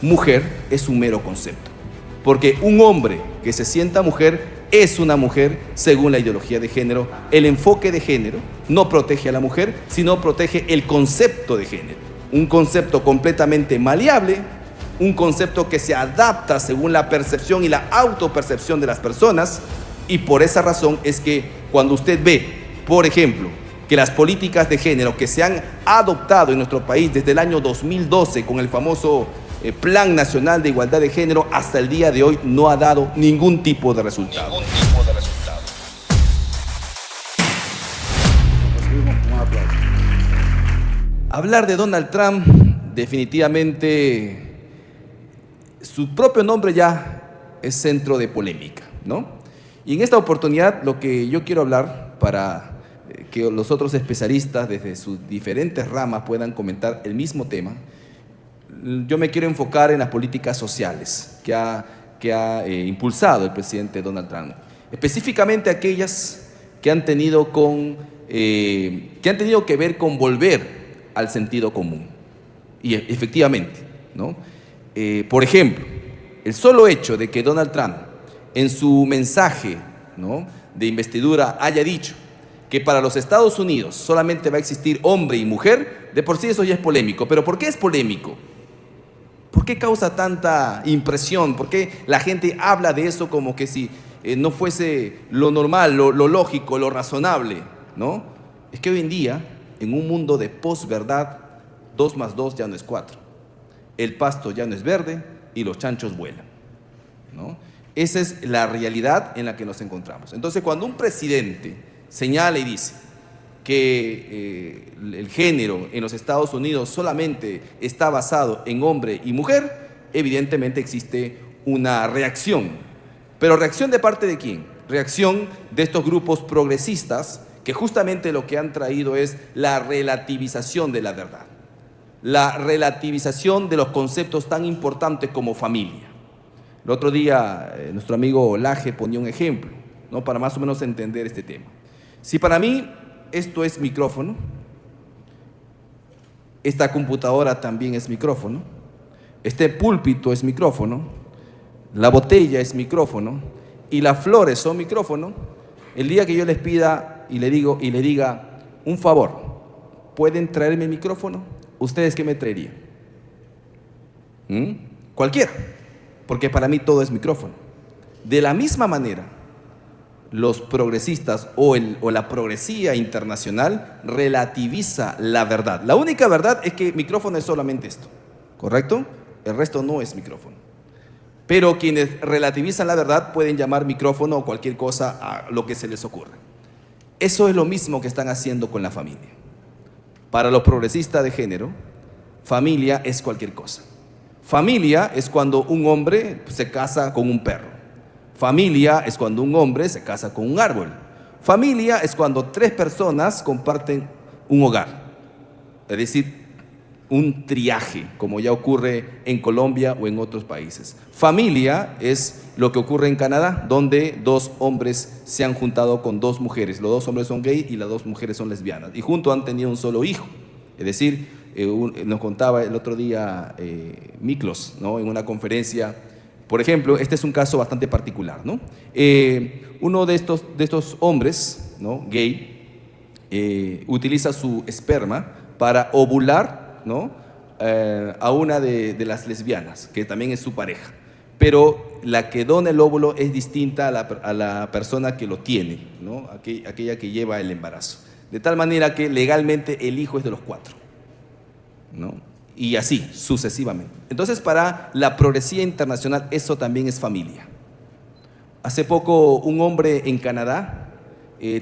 mujer es un mero concepto. Porque un hombre que se sienta mujer es una mujer según la ideología de género. El enfoque de género no protege a la mujer, sino protege el concepto de género. Un concepto completamente maleable, un concepto que se adapta según la percepción y la autopercepción de las personas. Y por esa razón es que cuando usted ve, por ejemplo, que las políticas de género que se han adoptado en nuestro país desde el año 2012 con el famoso Plan Nacional de Igualdad de Género, hasta el día de hoy no ha dado ningún tipo de resultado. Hablar de Donald Trump, definitivamente, su propio nombre ya es centro de polémica, ¿no? Y en esta oportunidad lo que yo quiero hablar, para que los otros especialistas desde sus diferentes ramas puedan comentar el mismo tema, yo me quiero enfocar en las políticas sociales que ha impulsado el presidente Donald Trump, específicamente aquellas que han tenido que ver con volver al sentido común. Y efectivamente, ¿no? Por ejemplo, el solo hecho de que Donald Trump en su mensaje, ¿no?, de investidura haya dicho que para los Estados Unidos solamente va a existir hombre y mujer, de por sí eso ya es polémico. ¿Pero por qué es polémico? ¿Por qué causa tanta impresión? ¿Por qué la gente habla de eso como que si no fuese lo normal, lo lógico, lo razonable, ¿no? Es que hoy en día, en un mundo de posverdad, 2 más 2 ya no es 4. El pasto ya no es verde y los chanchos vuelan, ¿no? Esa es la realidad en la que nos encontramos. Entonces, cuando un presidente señala y dice que el género en los Estados Unidos solamente está basado en hombre y mujer, evidentemente existe una reacción. ¿Pero reacción de parte de quién? Reacción de estos grupos progresistas que justamente lo que han traído es la relativización de la verdad, la relativización de los conceptos tan importantes como familia. El otro día nuestro amigo Laje ponía un ejemplo, ¿no?, para más o menos entender este tema. Si para mí esto es micrófono, esta computadora también es micrófono, este púlpito es micrófono, la botella es micrófono y las flores son micrófono, el día que yo les pida y le diga un favor, ¿pueden traerme el micrófono? ¿Ustedes qué me traerían? Cualquiera, porque para mí todo es micrófono. De la misma manera, los progresistas o la progresía internacional relativiza la verdad. La única verdad es que micrófono es solamente esto, ¿correcto? El resto no es micrófono. Pero quienes relativizan la verdad pueden llamar micrófono o cualquier cosa a lo que se les ocurra. Eso es lo mismo que están haciendo con la familia. Para los progresistas de género, familia es cualquier cosa. Familia es cuando un hombre se casa con un perro. Familia es cuando un hombre se casa con un árbol. Familia es cuando 3 personas comparten un hogar. Es decir, un triaje, como ya ocurre en Colombia o en otros países. Familia es lo que ocurre en Canadá, donde 2 hombres se han juntado con 2 mujeres. Los 2 hombres son gays y las 2 mujeres son lesbianas. Y juntos han tenido un solo hijo. Es decir, nos contaba el otro día Miklos, ¿no?, en una conferencia. Por ejemplo, este es un caso bastante particular, ¿no? Uno de estos hombres, ¿no?, gay, utiliza su esperma para ovular, ¿no?, a una de las lesbianas, que también es su pareja. Pero la que dona el óvulo es distinta a la persona que lo tiene, ¿no?, aquella que lleva el embarazo. De tal manera que legalmente el hijo es de los 4, ¿no? Y así, sucesivamente. Entonces, para la progresía internacional, eso también es familia. Hace poco, un hombre en Canadá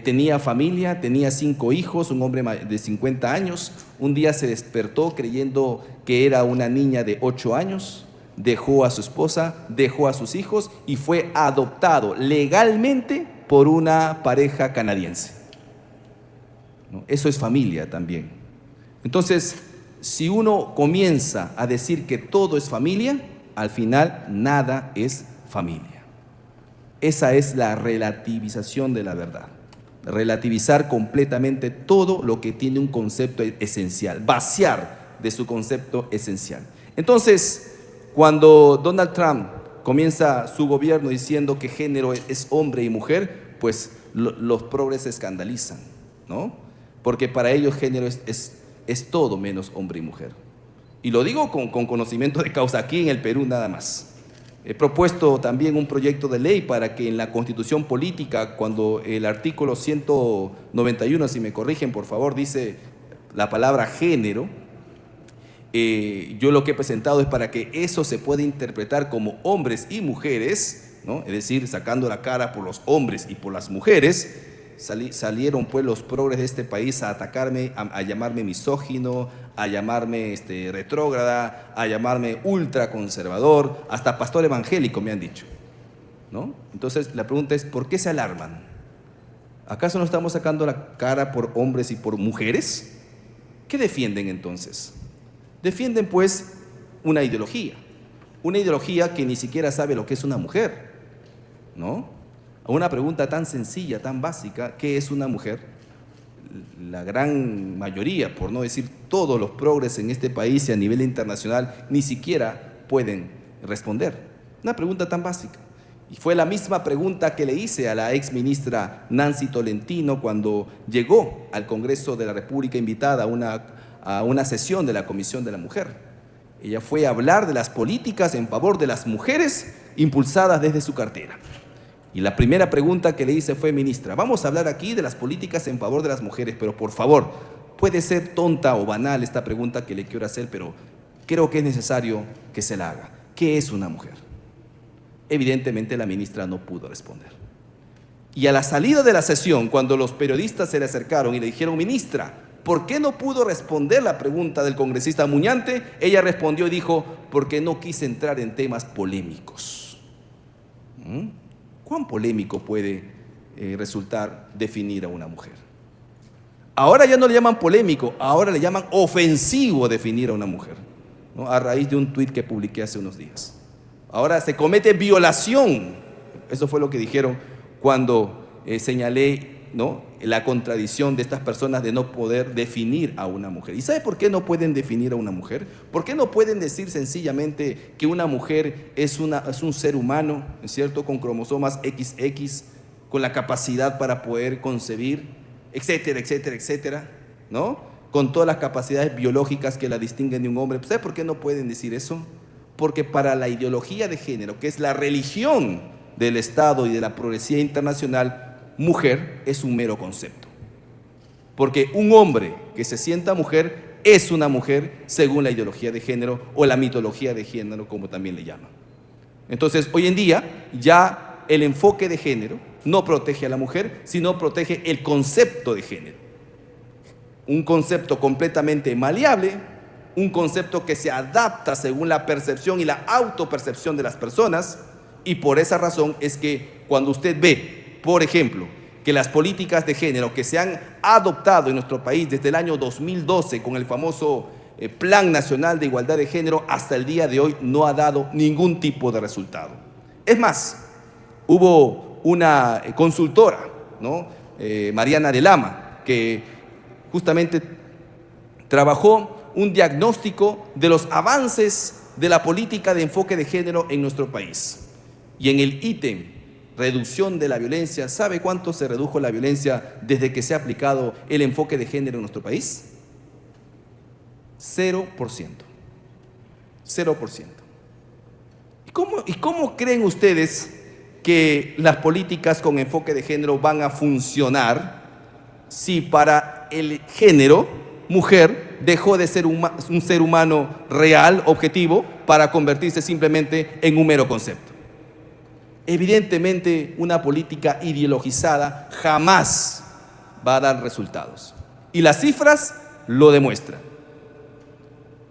tenía familia, tenía 5 hijos, un hombre de 50 años. Un día se despertó creyendo que era una niña de 8 años, dejó a su esposa, dejó a sus hijos y fue adoptado legalmente por una pareja canadiense, ¿no? Eso es familia también. Entonces, si uno comienza a decir que todo es familia, al final nada es familia. Esa es la relativización de la verdad. Relativizar completamente todo lo que tiene un concepto esencial, vaciar de su concepto esencial. Entonces, cuando Donald Trump comienza su gobierno diciendo que género es hombre y mujer, pues los progres se escandalizan, ¿no? Porque para ellos género es todo menos hombre y mujer. Y lo digo con conocimiento de causa, aquí en el Perú nada más. He propuesto también un proyecto de ley para que en la Constitución política, cuando el artículo 191, si me corrigen por favor, dice la palabra género, yo lo que he presentado es para que eso se pueda interpretar como hombres y mujeres, ¿no? Es decir, sacando la cara por los hombres y por las mujeres. Salieron pues los progres de este país a atacarme, a llamarme misógino, a llamarme retrógrada, a llamarme ultraconservador, hasta pastor evangélico me han dicho, ¿no? Entonces la pregunta es, ¿por qué se alarman? ¿Acaso no estamos sacando la cara por hombres y por mujeres? ¿Qué defienden entonces? Defienden pues una ideología que ni siquiera sabe lo que es una mujer, ¿no? A una pregunta tan sencilla, tan básica, ¿qué es una mujer? La gran mayoría, por no decir todos los progres en este país y a nivel internacional, ni siquiera pueden responder. Una pregunta tan básica. Y fue la misma pregunta que le hice a la ex ministra Nancy Tolentino cuando llegó al Congreso de la República invitada a una sesión de la Comisión de la Mujer. Ella fue a hablar de las políticas en favor de las mujeres impulsadas desde su cartera. Y la primera pregunta que le hice fue: ministra, vamos a hablar aquí de las políticas en favor de las mujeres, pero por favor, puede ser tonta o banal esta pregunta que le quiero hacer, pero creo que es necesario que se la haga. ¿Qué es una mujer? Evidentemente la ministra no pudo responder. Y a la salida de la sesión, cuando los periodistas se le acercaron y le dijeron: ministra, ¿por qué no pudo responder la pregunta del congresista Muñante? Ella respondió y dijo: porque no quise entrar en temas polémicos. ¿Cuán polémico puede resultar definir a una mujer? Ahora ya no le llaman polémico, ahora le llaman ofensivo definir a una mujer, ¿no? A raíz de un tuit que publiqué hace unos días. Ahora se comete violación. Eso fue lo que dijeron cuando señalé, ¿no?, la contradicción de estas personas de no poder definir a una mujer. ¿Y sabe por qué no pueden definir a una mujer? ¿Por qué no pueden decir sencillamente que una mujer es un ser humano, ¿es cierto?, con cromosomas XX, con la capacidad para poder concebir, etcétera, etcétera, etcétera, ¿no?, con todas las capacidades biológicas que la distinguen de un hombre? ¿Sabe por qué no pueden decir eso? Porque para la ideología de género, que es la religión del Estado y de la progresía internacional, mujer es un mero concepto. Porque un hombre que se sienta mujer es una mujer según la ideología de género o la mitología de género, como también le llaman. Entonces, hoy en día ya el enfoque de género no protege a la mujer, sino protege el concepto de género. Un concepto completamente maleable, un concepto que se adapta según la percepción y la autopercepción de las personas, y por esa razón es que cuando usted ve, por ejemplo, que las políticas de género que se han adoptado en nuestro país desde el año 2012 con el famoso Plan Nacional de Igualdad de Género hasta el día de hoy no ha dado ningún tipo de resultado. Es más, hubo una consultora, ¿no?, Mariana de Lama, que justamente trabajó un diagnóstico de los avances de la política de enfoque de género en nuestro país. Y en el ítem reducción de la violencia, ¿sabe cuánto se redujo la violencia desde que se ha aplicado el enfoque de género en nuestro país? 0%. 0%. ¿Y cómo creen ustedes que las políticas con enfoque de género van a funcionar si para el género, mujer, dejó de ser un ser humano real, objetivo, para convertirse simplemente en un mero concepto? Evidentemente, una política ideologizada jamás va a dar resultados. Y las cifras lo demuestran.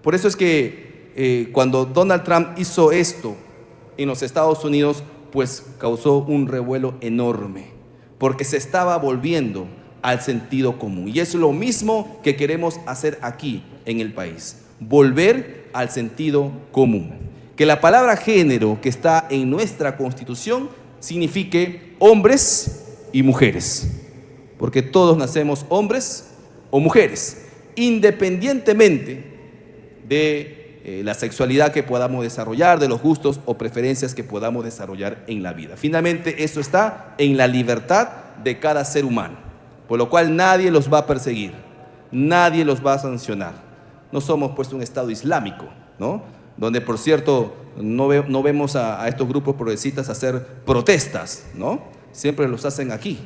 Por eso es que cuando Donald Trump hizo esto en los Estados Unidos, pues causó un revuelo enorme, porque se estaba volviendo al sentido común. Y es lo mismo que queremos hacer aquí en el país, volver al sentido común. Que la palabra género que está en nuestra Constitución signifique hombres y mujeres, porque todos nacemos hombres o mujeres, independientemente de la sexualidad que podamos desarrollar, de los gustos o preferencias que podamos desarrollar en la vida. Finalmente, eso está en la libertad de cada ser humano, por lo cual nadie los va a perseguir, nadie los va a sancionar. No somos pues un Estado islámico, ¿no? Donde, por cierto, no vemos a estos grupos progresistas hacer protestas, ¿no? Siempre los hacen aquí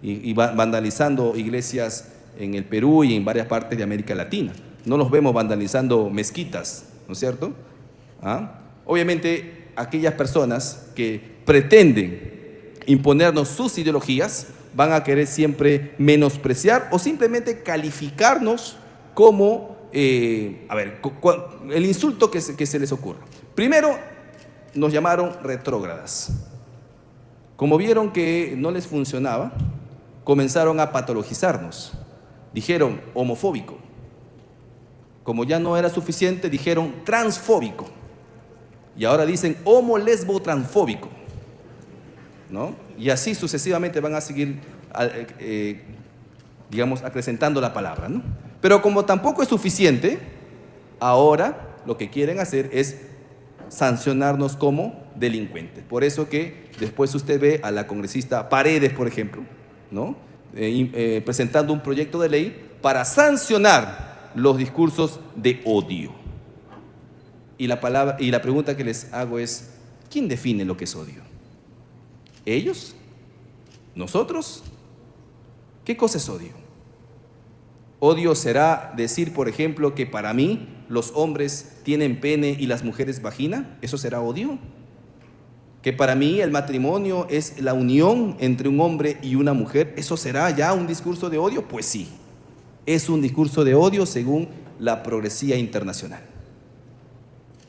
y vandalizando iglesias en el Perú y en varias partes de América Latina. No los vemos vandalizando mezquitas, ¿no es cierto? Obviamente, aquellas personas que pretenden imponernos sus ideologías van a querer siempre menospreciar o simplemente calificarnos como, el insulto que se les ocurra. Primero, nos llamaron retrógradas. Como vieron que no les funcionaba, comenzaron a patologizarnos. Dijeron homofóbico. Como ya no era suficiente, dijeron transfóbico. Y ahora dicen homo, lesbo, transfóbico, ¿no? Y así sucesivamente van a seguir, acrecentando la palabra, ¿no? Pero como tampoco es suficiente, ahora lo que quieren hacer es sancionarnos como delincuentes. Por eso que después usted ve a la congresista Paredes, por ejemplo, ¿no? Presentando un proyecto de ley para sancionar los discursos de odio. Y la pregunta que les hago es, ¿quién define lo que es odio? ¿Ellos? ¿Nosotros? ¿Qué cosa es odio? Odio será decir, por ejemplo, que para mí los hombres tienen pene y las mujeres vagina. ¿Eso será odio? Que para mí el matrimonio es la unión entre un hombre y una mujer. ¿Eso será ya un discurso de odio? Pues sí, es un discurso de odio según la progresía internacional.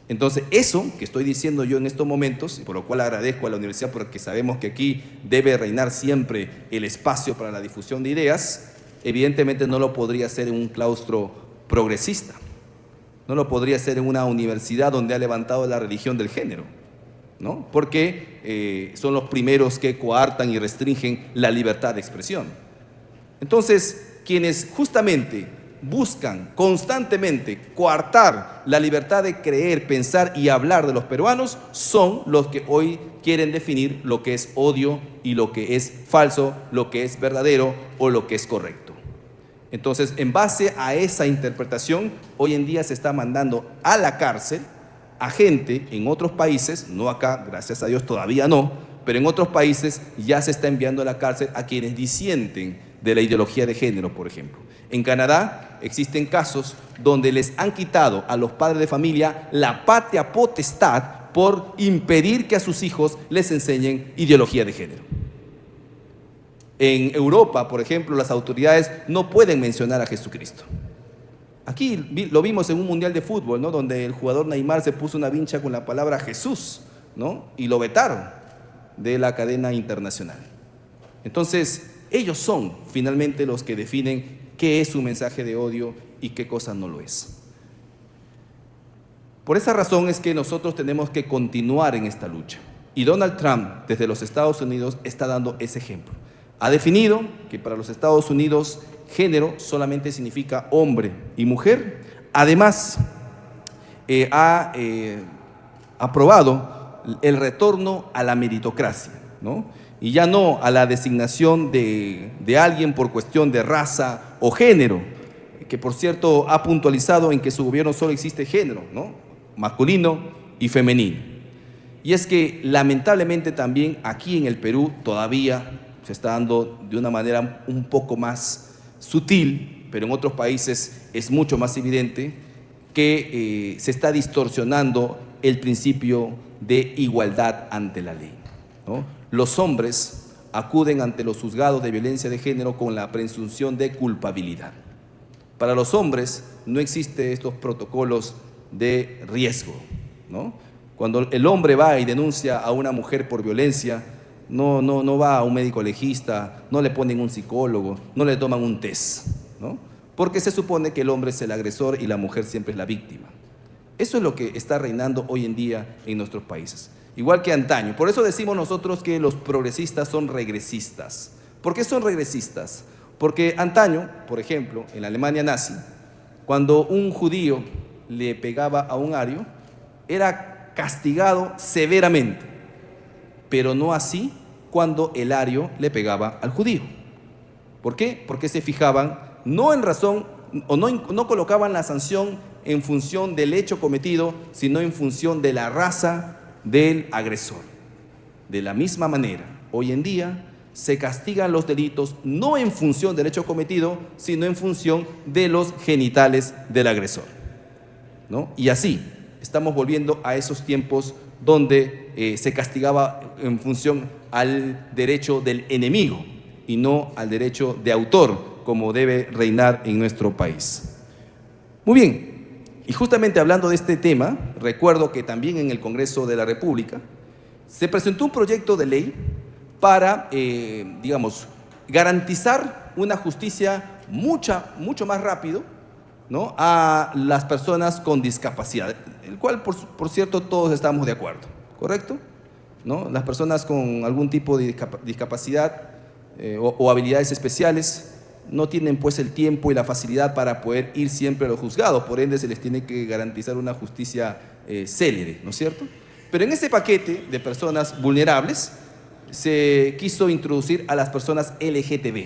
Entonces, eso que estoy diciendo yo en estos momentos, y por lo cual agradezco a la universidad porque sabemos que aquí debe reinar siempre el espacio para la difusión de ideas, evidentemente no lo podría hacer en un claustro progresista, no lo podría hacer en una universidad donde ha levantado la religión del género, ¿no? Porque son los primeros que coartan y restringen la libertad de expresión. Entonces, quienes justamente buscan constantemente coartar la libertad de creer, pensar y hablar de los peruanos son los que hoy quieren definir lo que es odio y lo que es falso, lo que es verdadero o lo que es correcto. Entonces, en base a esa interpretación, hoy en día se está mandando a la cárcel a gente en otros países, no acá, gracias a Dios todavía no, pero en otros países ya se está enviando a la cárcel a quienes disienten de la ideología de género, por ejemplo. En Canadá existen casos donde les han quitado a los padres de familia la patria potestad por impedir que a sus hijos les enseñen ideología de género. En Europa, por ejemplo, las autoridades no pueden mencionar a Jesucristo. Aquí lo vimos en un mundial de fútbol, ¿no? Donde el jugador Neymar se puso una vincha con la palabra Jesús, ¿no? Y lo vetaron de la cadena internacional. Entonces, ellos son finalmente los que definen qué es un mensaje de odio y qué cosa no lo es. Por esa razón es que nosotros tenemos que continuar en esta lucha. Y Donald Trump, desde los Estados Unidos, está dando ese ejemplo. Ha definido que para los Estados Unidos género solamente significa hombre y mujer. Además, ha aprobado el retorno a la meritocracia, ¿no? Y ya no a la designación de alguien por cuestión de raza o género, que por cierto ha puntualizado en que su gobierno solo existe género, ¿no? Masculino y femenino. Y es que lamentablemente también aquí en el Perú todavía se está dando de una manera un poco más sutil, pero en otros países es mucho más evidente que se está distorsionando el principio de igualdad ante la ley, ¿no? Los hombres acuden ante los juzgados de violencia de género con la presunción de culpabilidad. Para los hombres no existen estos protocolos de riesgo, ¿no? Cuando el hombre va y denuncia a una mujer por violencia, no va a un médico legista, no le ponen un psicólogo, no le toman un test, ¿no? Porque se supone que el hombre es el agresor y la mujer siempre es la víctima. Eso es lo que está reinando hoy en día en nuestros países, igual que antaño. Por eso decimos nosotros que los progresistas son regresistas. ¿Por qué son regresistas? Porque antaño, por ejemplo, en la Alemania nazi, cuando un judío le pegaba a un ario, era castigado severamente, pero no así cuando el ario le pegaba al judío. ¿Por qué? Porque se fijaban no en razón, o no colocaban la sanción en función del hecho cometido, sino en función de la raza del agresor. De la misma manera, hoy en día se castigan los delitos no en función del hecho cometido, sino en función de los genitales del agresor, ¿no? Y así estamos volviendo a esos tiempos donde se castigaba en función al derecho del enemigo y no al derecho de autor, como debe reinar en nuestro país. Muy bien, y justamente hablando de este tema, recuerdo que también en el Congreso de la República se presentó un proyecto de ley para, digamos, garantizar una justicia mucho más rápido, ¿no?, a las personas con discapacidad, el cual, por cierto, todos estamos de acuerdo, ¿correcto? ¿No? Las personas con algún tipo de discapacidad o habilidades especiales no tienen pues el tiempo y la facilidad para poder ir siempre a los juzgados, por ende se les tiene que garantizar una justicia célere, ¿no es cierto? Pero en ese paquete de personas vulnerables se quiso introducir a las personas LGTB,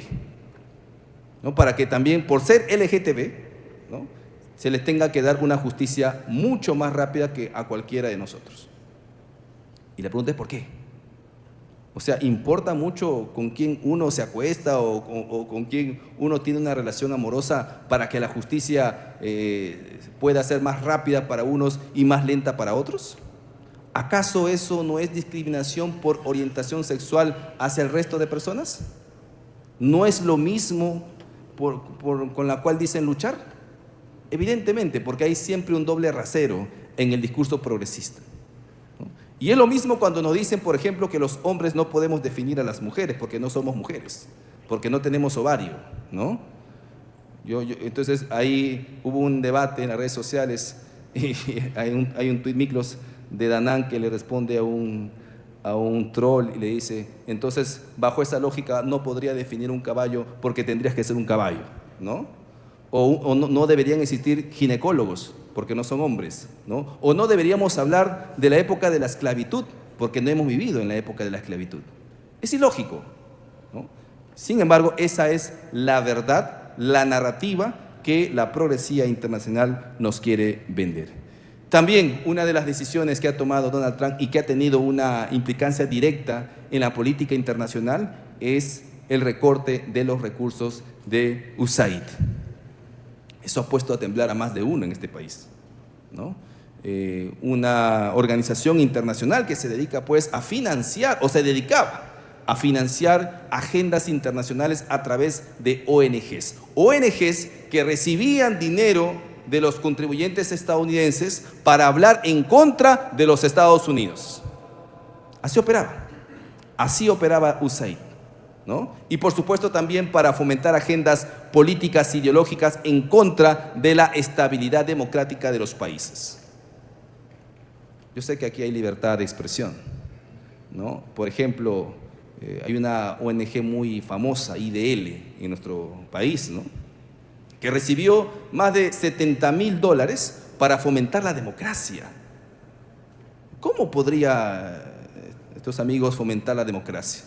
¿no?, para que también por ser LGTB, ¿no?, se les tenga que dar una justicia mucho más rápida que a cualquiera de nosotros. Y la pregunta es ¿por qué? O sea, ¿importa mucho con quién uno se acuesta o con quién uno tiene una relación amorosa para que la justicia pueda ser más rápida para unos y más lenta para otros? ¿Acaso eso no es discriminación por orientación sexual hacia el resto de personas? ¿No es lo mismo con la cual dicen luchar? Evidentemente, porque hay siempre un doble rasero en el discurso progresista, ¿no? Y es lo mismo cuando nos dicen, por ejemplo, que los hombres no podemos definir a las mujeres porque no somos mujeres, porque no tenemos ovario, ¿no? Entonces ahí hubo un debate en las redes sociales y hay un tuit Miklos de Danán que le responde a un troll y le dice, entonces bajo esa lógica no podría definir un caballo porque tendrías que ser un caballo, ¿no? O no deberían existir ginecólogos porque no son hombres, ¿no? O no deberíamos hablar de la época de la esclavitud porque no hemos vivido en la época de la esclavitud. Es ilógico, ¿no? Sin embargo, esa es la verdad, la narrativa que la progresía internacional nos quiere vender. También una de las decisiones que ha tomado Donald Trump y que ha tenido una implicancia directa en la política internacional es el recorte de los recursos de USAID. Eso ha puesto a temblar a más de uno en este país, ¿no? Una organización internacional que se dedica pues a financiar, o se dedicaba a financiar agendas internacionales a través de ONGs. ONGs que recibían dinero de los contribuyentes estadounidenses para hablar en contra de los Estados Unidos. Así operaba USAID, ¿no? Y por supuesto también para fomentar agendas políticas ideológicas en contra de la estabilidad democrática de los países. Yo sé que aquí hay libertad de expresión, ¿no? Por ejemplo, hay una ONG muy famosa, IDL, en nuestro país, ¿no?, que recibió más de $70.000 para fomentar la democracia. ¿Cómo podría estos amigos fomentar la democracia?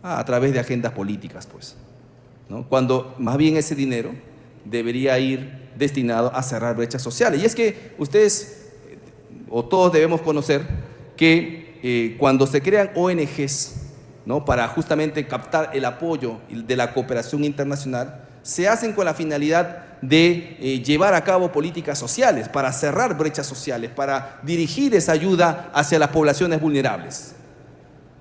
A través de agendas políticas, pues, ¿no? Cuando más bien ese dinero debería ir destinado a cerrar brechas sociales. Y es que ustedes, o todos debemos conocer que cuando se crean ONGs, ¿no?, para justamente captar el apoyo de la cooperación internacional, se hacen con la finalidad de llevar a cabo políticas sociales, para cerrar brechas sociales, para dirigir esa ayuda hacia las poblaciones vulnerables.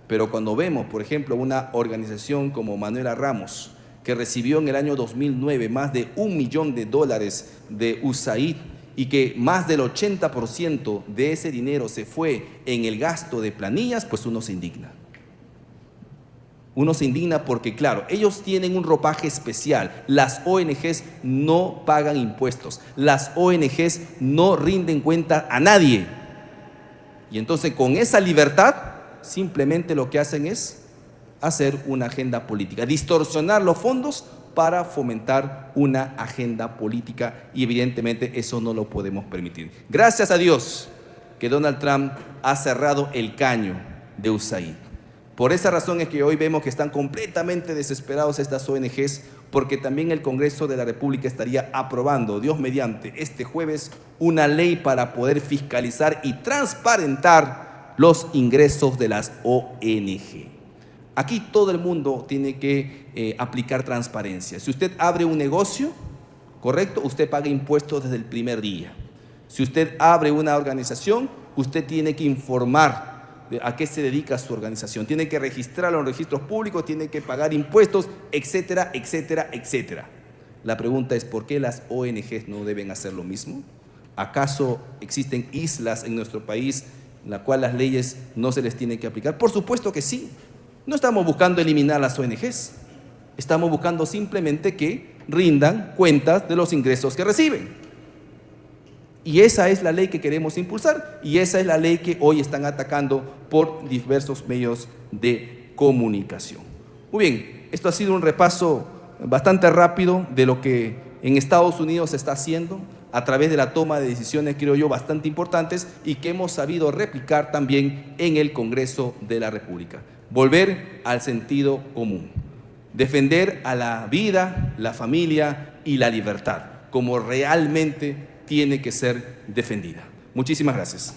Pero cuando vemos, por ejemplo, una organización como Manuela Ramos, que recibió en el año 2009 más de $1 millón de USAID y que más del 80% de ese dinero se fue en el gasto de planillas, pues uno se indigna. Uno se indigna porque, claro, ellos tienen un ropaje especial. Las ONGs no pagan impuestos. Las ONGs no rinden cuenta a nadie. Y entonces, con esa libertad, simplemente lo que hacen es hacer una agenda política, distorsionar los fondos para fomentar una agenda política y evidentemente eso no lo podemos permitir. Gracias a Dios que Donald Trump ha cerrado el caño de USAID. Por esa razón es que hoy vemos que están completamente desesperados estas ONGs, porque también el Congreso de la República estaría aprobando, Dios mediante, este jueves, una ley para poder fiscalizar y transparentar los ingresos de las ONG. Aquí todo el mundo tiene que aplicar transparencia. Si usted abre un negocio, correcto, usted paga impuestos desde el primer día. Si usted abre una organización, usted tiene que informar a qué se dedica su organización, tiene que registrarlo en los registros públicos, tiene que pagar impuestos, etcétera, etcétera, etcétera. La pregunta es, ¿por qué las ONGs no deben hacer lo mismo? ¿Acaso existen islas en nuestro país en las cuales las leyes no se les tienen que aplicar? Por supuesto que sí. No estamos buscando eliminar las ONGs, estamos buscando simplemente que rindan cuentas de los ingresos que reciben. Y esa es la ley que queremos impulsar y esa es la ley que hoy están atacando por diversos medios de comunicación. Muy bien, esto ha sido un repaso bastante rápido de lo que en Estados Unidos se está haciendo a través de la toma de decisiones, creo yo, bastante importantes y que hemos sabido replicar también en el Congreso de la República. Volver al sentido común, defender a la vida, la familia y la libertad, como realmente tiene que ser defendida. Muchísimas gracias.